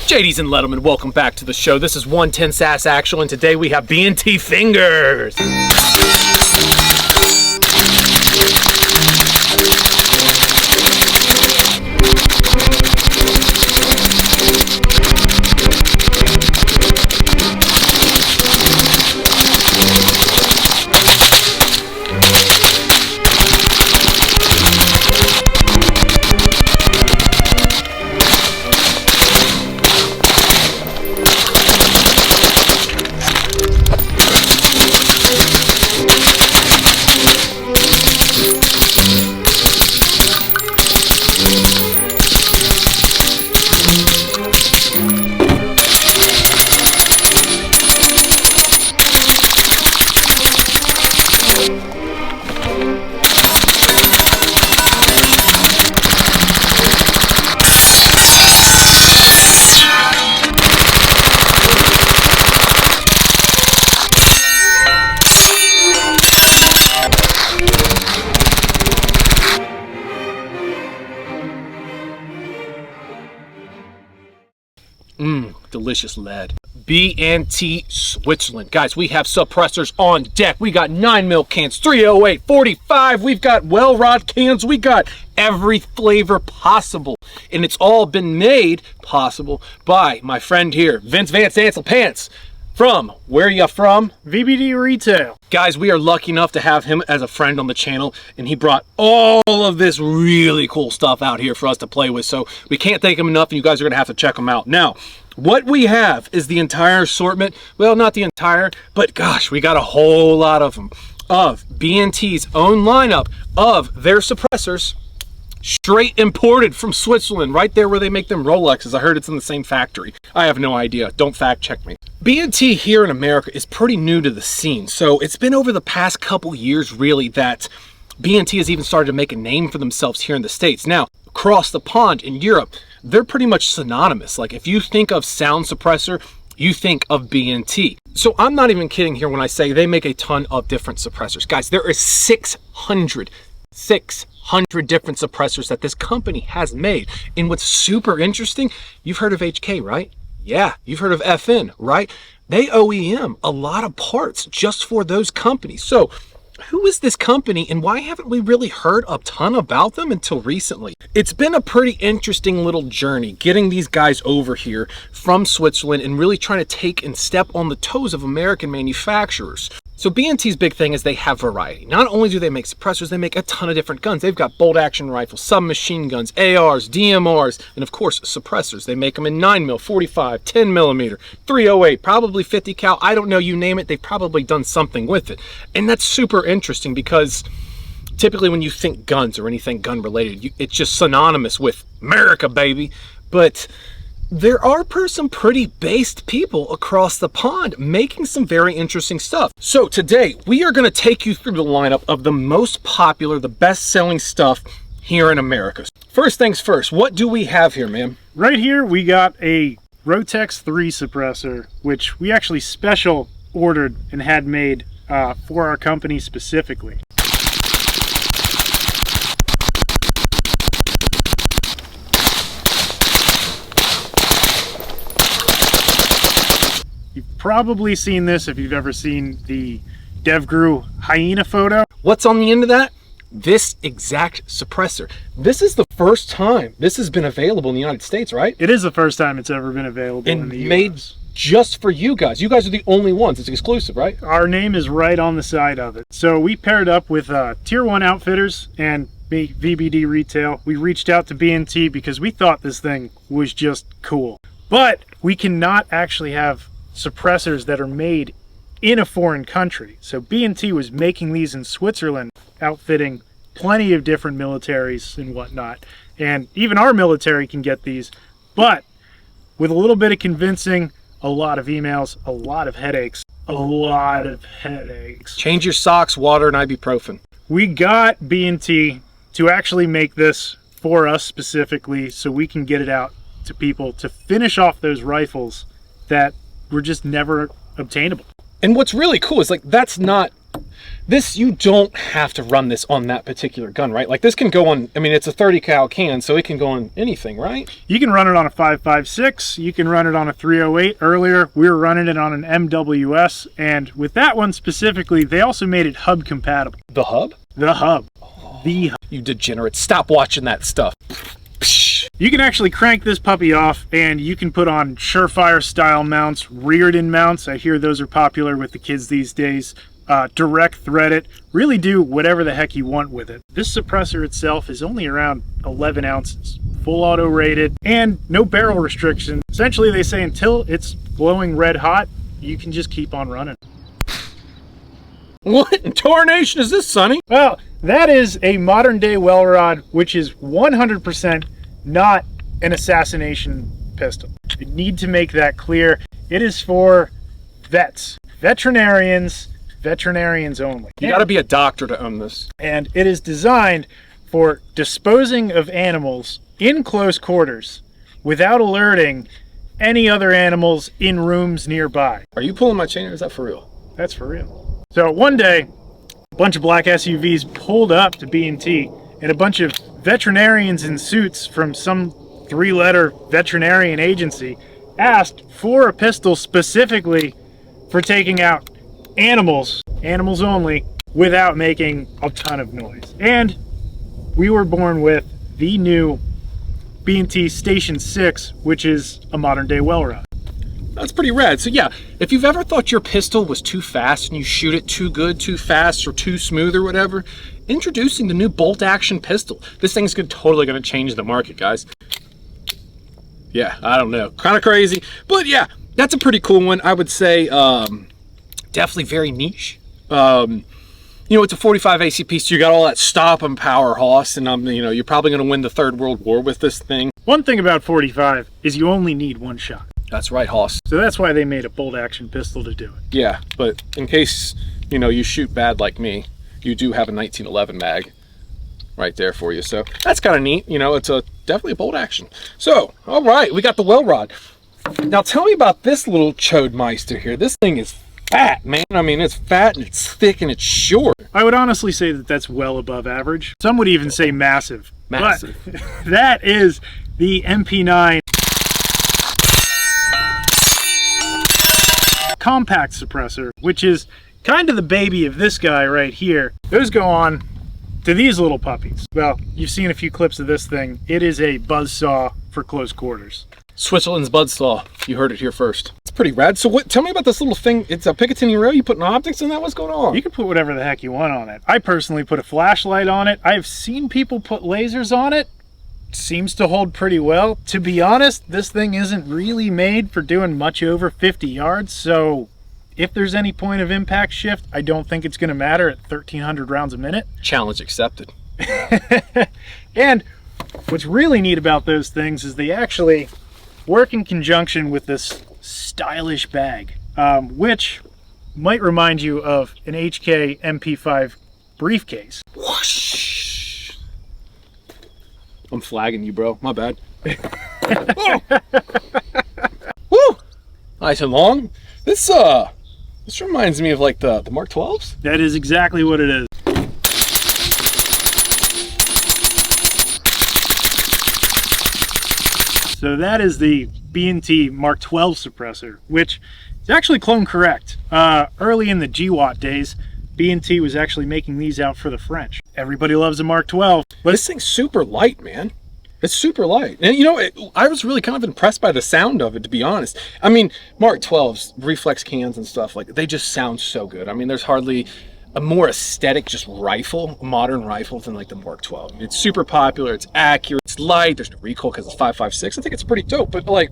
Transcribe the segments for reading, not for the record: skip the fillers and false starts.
JD's and Letterman, welcome back to the show. This is 110 SAS Actual, and today we have B&T Fingers. Delicious lead. B&T Switzerland. Guys, we have suppressors on deck. We got 9mm cans, 308, 45. We've got well rod cans. We got every flavor possible. And it's all been made possible by my friend here, Vince Vance Ansel Pants. From, where are you from? VBD Retail. Guys, we are lucky enough to have him as a friend on the channel, and he brought all of this really cool stuff out here for us to play with. So we can't thank him enough, and you guys are gonna have to check him out. Now, what we have is the entire assortment. Well, not the entire, but gosh, we got a whole lot of them. Of B&T's own lineup of their suppressors, straight imported from Switzerland, right there where they make them Rolexes. I heard it's in the same factory. I have no idea. Don't fact check me. B&T here in America is pretty new to the scene. So it's been over the past couple years really that B&T has even started to make a name for themselves here in the States. Now, across the pond in Europe, they're pretty much synonymous. Like if you think of sound suppressor, you think of B&T. So I'm not even kidding here when I say they make a ton of different suppressors. Guys, there are 600 different suppressors that this company has made. And what's super interesting, you've heard of HK, right? Yeah, you've heard of FN, right? They OEM a lot of parts just for those companies. So who is this company and why haven't we really heard a ton about them until recently? It's been a pretty interesting little journey getting these guys over here from Switzerland and really trying to take and step on the toes of American manufacturers. So B&T's big thing is they have variety. Not only do they make suppressors, they make a ton of different guns. They've got bolt action rifles, submachine guns, ARs, DMRs, and of course suppressors. They make them in 9mm, 45, 10mm, 308, probably 50 cal. I don't know, you name it, they've probably done something with it. And that's super interesting because typically when you think guns or anything gun related, it's just synonymous with America, baby. But there are some pretty based people across the pond making some very interesting stuff. So today we are going to take you through the lineup of the most popular, the best selling stuff here in America. First things first, what do we have here, man? Right here we got a Rotex 3 suppressor, which we actually special ordered and had made for our company specifically. You've probably seen this if you've ever seen the DevGru hyena photo. What's on the end of that? This exact suppressor. This is the first time this has been available in the United States, right? It is the first time it's ever been available and in the US. Made just for you guys. You guys are the only ones. It's exclusive, right? Our name is right on the side of it. So we paired up with Tier 1 Outfitters and VBD Retail. We reached out to B&T because we thought this thing was just cool. But we cannot actually have suppressors that are made in a foreign country. So B&T was making these in Switzerland, outfitting plenty of different militaries and whatnot. And even our military can get these, but with a little bit of convincing, a lot of emails, a lot of headaches, Change your socks, water, and ibuprofen. We got B&T to actually make this for us specifically so we can get it out to people to finish off those rifles that were just never obtainable. And what's really cool is like that's not this, you don't have to run this on that particular gun, right? Like this can go on, I mean, it's a 30 cal can, so it can go on anything, right? You can run it on a 5.56. You can run it on a 308. Earlier, we were running it on an MWS, and with that one specifically, they also made it hub compatible. The hub? The hub. The hub. You degenerate. Stop watching that stuff. You can actually crank this puppy off, and you can put on Surefire style mounts, Rearden mounts. I hear those are popular with the kids these days. Direct thread it. Really do whatever the heck you want with it. This suppressor itself is only around 11 ounces. Full auto rated and no barrel restriction. Essentially, they say until it's glowing red hot, you can just keep on running. What in tarnation is this, Sonny? Well, that is a modern day well rod, which is 100% not an assassination pistol. You need to make that clear. It is for vets, veterinarians only. You got to be a doctor to own this. And it is designed for disposing of animals in close quarters without alerting any other animals in rooms nearby. Are you pulling my chain or is that for real? That's for real. So one day, a bunch of black SUVs pulled up to B&T, and a bunch of veterinarians in suits from some 3-letter veterinarian agency asked for a pistol specifically for taking out animals only, without making a ton of noise. And we were born with the new B&T Station 6, which is a modern day well rod. That's pretty rad. So yeah, if you've ever thought your pistol was too fast and you shoot it too good, too fast, or too smooth or whatever, introducing the new bolt action pistol. This thing's totally gonna change the market, guys. Yeah, I don't know, kind of crazy, but yeah, that's a pretty cool one. I would say definitely very niche. You know, it's a 45 ACP, so you got all that stopping power, Hoss, and you know, you're probably gonna win the Third World War with this thing. One thing about 45 is you only need one shot. That's right, Hoss. So that's why they made a bolt action pistol to do it. Yeah, but in case, you know, you shoot bad like me, you do have a 1911 mag right there for you. So that's kind of neat. You know, it's definitely a bolt action. So, all right, we got the well rod. Now tell me about this little Chodemeister here. This thing is fat, man. I mean, it's fat and it's thick and it's short. I would honestly say that that's well above average. Some would even say massive. Massive. But that is the MP9 compact suppressor, which is kind of the baby of this guy right here. Those go on to these little puppies. Well, you've seen a few clips of this thing. It is a buzzsaw for close quarters. Switzerland's buzzsaw. You heard it here first. It's pretty rad. So what? Tell me about this little thing. It's a Picatinny rail. You putting optics in that? What's going on? You can put whatever the heck you want on it. I personally put a flashlight on it. I've seen people put lasers on it. Seems to hold pretty well. To be honest, this thing isn't really made for doing much over 50 yards, so if there's any point of impact shift, I don't think it's going to matter at 1,300 rounds a minute. Challenge accepted. And what's really neat about those things is they actually work in conjunction with this stylish bag, which might remind you of an HK MP5 briefcase. Whoosh. I'm flagging you, bro. My bad. Woo! Nice and long. This reminds me of like the Mark 12s. That is exactly what it is. So that is the B&T Mark 12 suppressor, which is actually clone correct. Early in the GWAT days, B&T was actually making these out for the French. Everybody loves a Mark 12. But this thing's super light, man. It's super light. And you know, I was really kind of impressed by the sound of it, to be honest. I mean, Mark 12s, reflex cans and stuff, like they just sound so good. I mean, there's hardly a more aesthetic just rifle, modern rifle, than like the Mark 12. It's super popular, it's accurate, it's light, there's no recoil because it's 5.56. I think it's pretty dope, but like,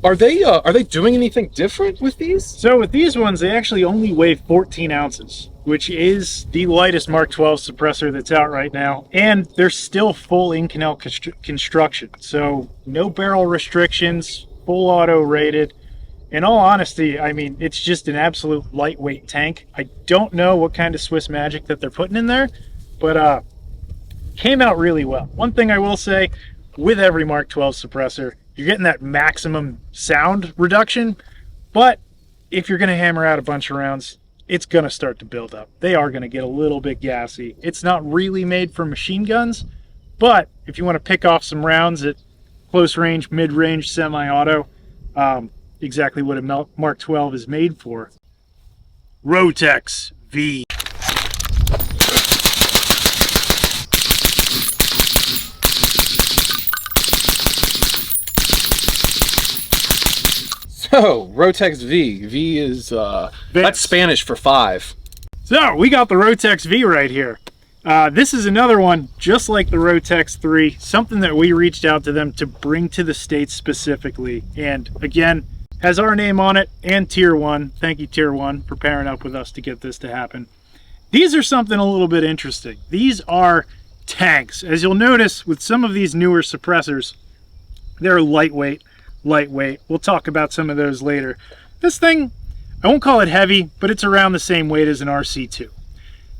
are they doing anything different with these? So with these ones, they actually only weigh 14 ounces, which is the lightest Mark 12 suppressor that's out right now. And they're still full Inconel construction. So no barrel restrictions, full auto rated. In all honesty, I mean, it's just an absolute lightweight tank. I don't know what kind of Swiss magic that they're putting in there, but came out really well. One thing I will say, with every Mark 12 suppressor, you're getting that maximum sound reduction, but if you're going to hammer out a bunch of rounds, it's going to start to build up. They are going to get a little bit gassy. It's not really made for machine guns, but if you want to pick off some rounds at close range, mid-range, semi-auto, exactly what a Mark 12 is made for. Rotex V. So, Rotex V. V is, that's Spanish for 5. So, we got the Rotex V right here. This is another one, just like the Rotex 3, something that we reached out to them to bring to the States specifically. And again, has our name on it and Tier 1. Thank you, Tier 1, for pairing up with us to get this to happen. These are something a little bit interesting. These are tanks. As you'll notice with some of these newer suppressors, they're lightweight. We'll talk about some of those later. This thing, I won't call it heavy, but it's around the same weight as an RC2.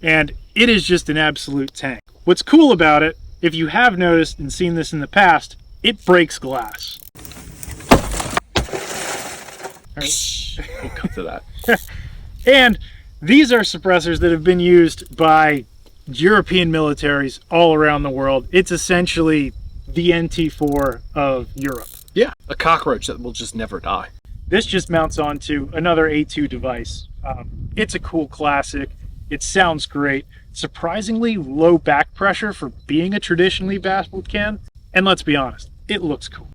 And it is just an absolute tank. What's cool about it, if you have noticed and seen this in the past, it breaks glass. We'll cut to that. And these are suppressors that have been used by European militaries all around the world. It's essentially the NT4 of Europe. Yeah, a cockroach that will just never die. This just mounts onto another A2 device. It's a cool classic. It sounds great. Surprisingly low back pressure for being a traditionally baffled can. And let's be honest, it looks cool.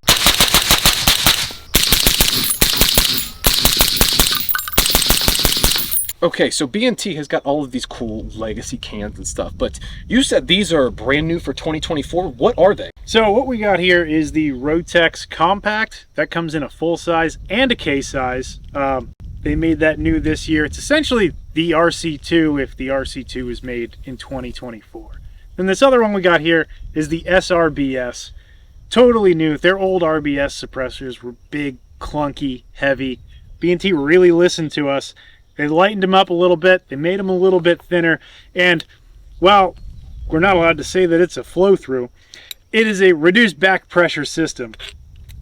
Okay, so B&T has got all of these cool legacy cans and stuff, but you said these are brand new for 2024. What are they? So what we got here is the Rotex Compact. That comes in a full size and a K size. They made that new this year. It's essentially the RC2 if the RC2 was made in 2024. Then this other one we got here is the SRBS. Totally new. Their old RBS suppressors were big, clunky, heavy. B&T really listened to us. They lightened them up a little bit. They made them a little bit thinner. And while we're not allowed to say that it's a flow-through, it is a reduced back pressure system.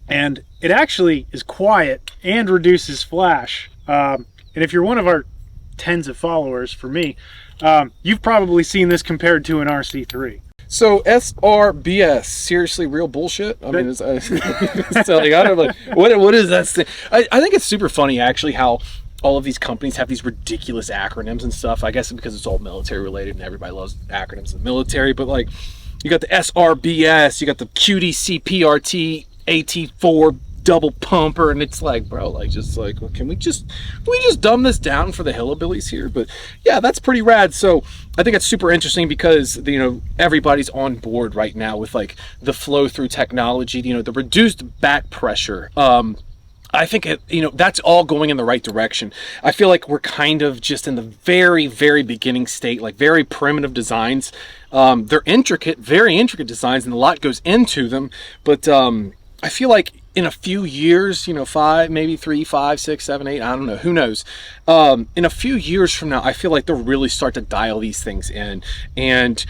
And it actually is quiet and reduces flash. And if you're one of our tens of followers, for me, you've probably seen this compared to an RC3. So SRBS, seriously, real bullshit? I mean, it's like, I don't know, like, what is that thing? I think it's super funny, actually, how all of these companies have these ridiculous acronyms and stuff. I guess because it's all military related and everybody loves acronyms in the military, but like you got the SRBS, you got the QDCPRT AT4 double pumper, and it's like, bro, like, just like, well, can we just dumb this down for the hillbillies here? But yeah, that's pretty rad. So I think it's super interesting because, you know, everybody's on board right now with like the flow through technology, you know, the reduced back pressure. I think that's all going in the right direction. I feel like we're kind of just in the very, very beginning state, like very primitive designs. They're intricate, very intricate designs, and a lot goes into them. But I feel like in a few years, 5, maybe 3, 5, 6, 7, 8, I don't know, who knows. In a few years from now, I feel like they'll really start to dial these things in, and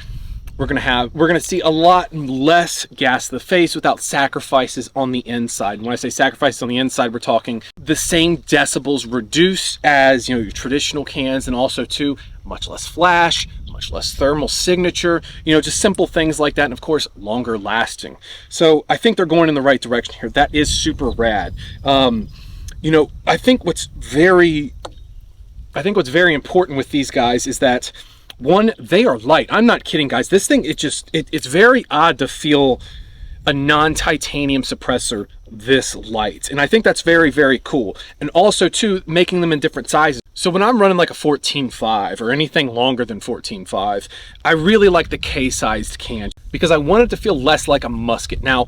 we're gonna see a lot less gas to the face without sacrifices on the inside. When I say sacrifices on the inside, we're talking the same decibels reduced as your traditional cans, and also too much less flash, much less thermal signature, just simple things like that, and of course longer lasting. So I think they're going in the right direction here. That is super rad. I think what's very important with these guys is that, one, they are light. I'm not kidding, guys. This thing, it's very odd to feel a non-titanium suppressor this light. And I think that's very, very cool. And also, too, making them in different sizes. So when I'm running like a 14.5 or anything longer than 14.5, I really like the K-sized can because I want it to feel less like a musket. Now,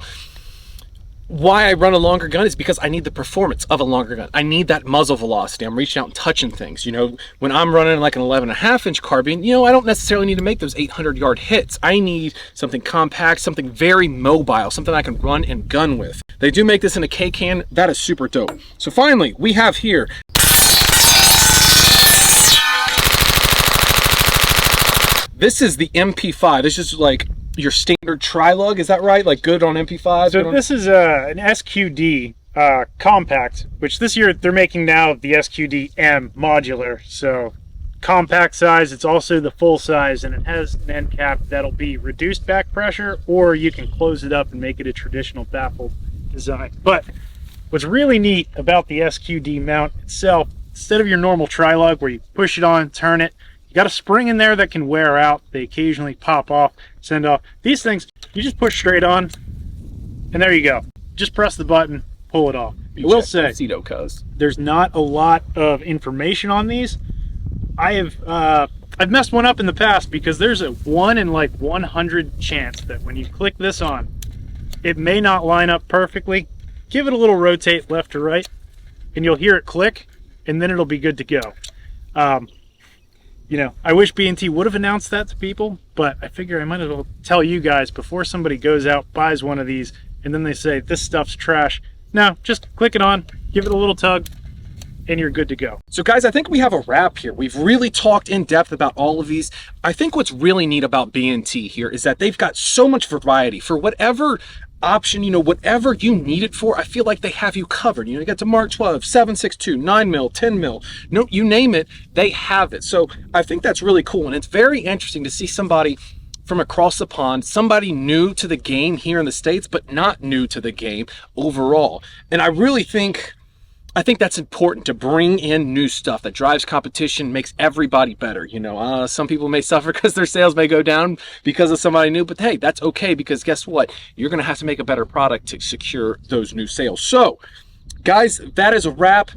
why I run a longer gun is because I need the performance of a longer gun. I need that muzzle velocity. I'm reaching out and touching things. When I'm running like an 11.5-inch carbine, I don't necessarily need to make those 800-yard hits. I need something compact, something very mobile, something I can run and gun with. They do make this in a K can. That is super dope. So finally, we have here this is the MP5. This is like your standard tri-lug, is that right? Like good on MP5? So this is an SQD compact, which this year they're making now the SQD M modular. So compact size. It's also the full size, and it has an end cap that'll be reduced back pressure, or you can close it up and make it a traditional baffle design. But what's really neat about the SQD mount itself, instead of your normal tri-lug where you push it on, turn it, you got a spring in there that can wear out. They occasionally pop off, send off. These things, you just push straight on, and there you go. Just press the button, pull it off. I will say, there's not a lot of information on these. I've messed one up in the past because there's a 1 in like 100 chance that when you click this on, it may not line up perfectly. Give it a little rotate left to right, and you'll hear it click, and then it'll be good to go. You know, I wish B&T would have announced that to people, but I figure I might as well tell you guys before somebody goes out, buys one of these, and then they say, this stuff's trash. No, just click it on, give it a little tug, and you're good to go. So guys, I think we have a wrap here. We've really talked in depth about all of these. I think what's really neat about B&T here is that they've got so much variety for whatever option, you know, whatever you need it for. I feel like they have you covered. You know, you got the Mark 12, 7.62, 9 mil, 10 mil, no, you name it, they have it. So I think that's really cool. And it's very interesting to see somebody from across the pond, somebody new to the game here in the States, but not new to the game overall. And I really think that's important, to bring in new stuff that drives competition, makes everybody better. You know, some people may suffer because their sales may go down because of somebody new, but hey, that's okay, because guess what? You're going to have to make a better product to secure those new sales. So, guys, that is a wrap.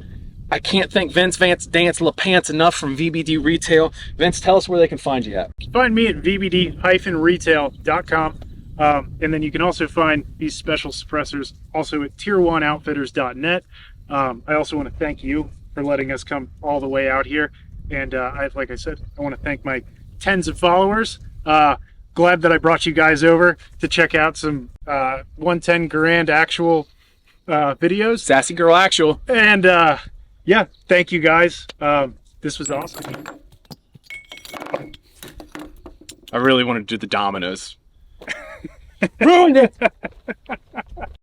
I can't thank Vince Dance LaPants enough from VBD Retail. Vince, tell us where they can find you at. Find me at vbd-retail.com. And then you can also find these special suppressors also at tier1outfitters.net. I also want to thank you for letting us come all the way out here. And like I said, I want to thank my tens of followers. Glad that I brought you guys over to check out some 110 Grand actual videos. Sassy Girl Actual. And yeah, thank you guys. This was awesome. I really want to do the dominoes. Ruined it!